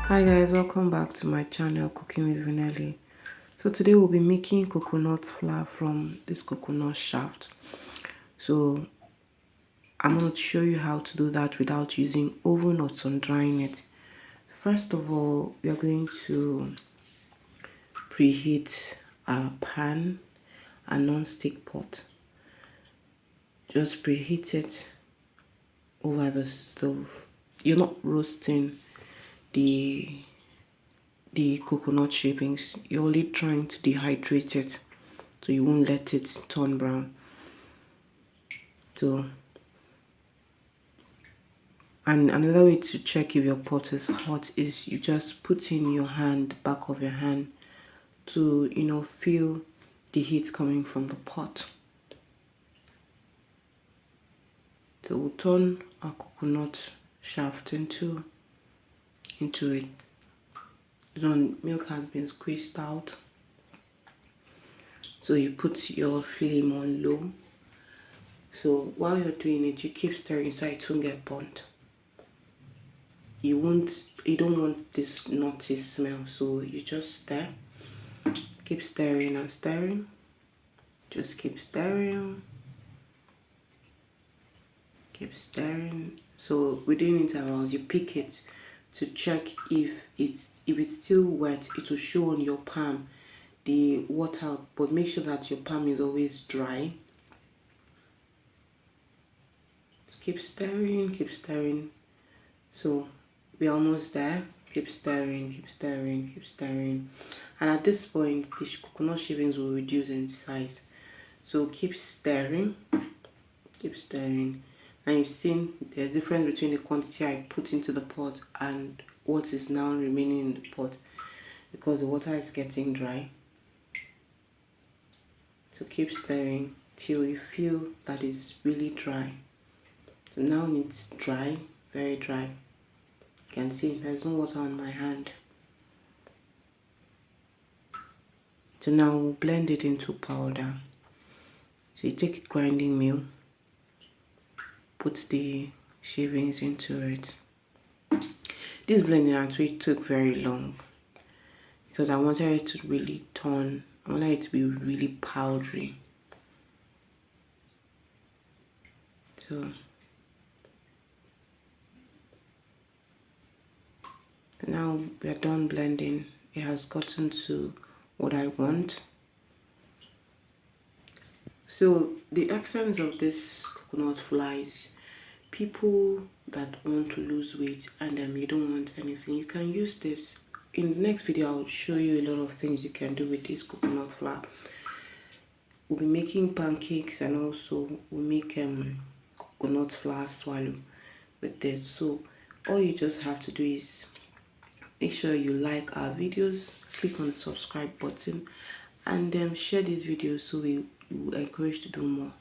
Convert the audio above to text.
Hi guys, welcome back to my channel Cooking with Vinelli. So today we'll be making coconut flour from this coconut shaft. So I'm going to show you how to do that without using oven or sun drying it. First of all, we are going to preheat a pan, a non-stick pot. Just preheat it over the stove. You're not roasting the coconut shavings, you're only trying to dehydrate it so you won't let it turn brown. So, and another way to check if your pot is hot is you just put in your hand, back of your hand, to feel the heat coming from the pot. So we'll turn our coconut shaft into it. The milk has been squeezed out. So you put your flame on low. So while you're doing it, you keep stirring so it won't get burnt. You don't want this nutty smell, so you just stir. Keep stirring and stirring. Just keep stirring. Keep stirring. So within intervals, you pick it to check if it's still wet. It will show on your palm the water, but make sure that your palm is always dry. Keep stirring, keep stirring. So we're almost there. Keep stirring, keep stirring, keep stirring. And at this point, the coconut shavings will reduce in size. So keep stirring, keep stirring. And you've seen there's a difference between the quantity I put into the pot and what is now remaining in the pot, because the water is getting dry. So keep stirring till you feel that it's really dry. So now it's dry, very dry. You can see there's no water on my hand. So now we'll blend it into powder. So you take a grinding mill, put the shavings into it. This blending actually took very long because I wanted it to really turn, I wanted it to be really powdery. So now we are done blending. It has gotten to what I want. So the essence of this coconut flour is people that want to lose weight and you don't want anything, you can use this. In the next video, I'll show you a lot of things you can do with this coconut flour. We'll be making pancakes and also we'll make coconut flour swallow with this. So all you just have to do is make sure you like our videos, click on the subscribe button, and share these videos so we will encourage to do more.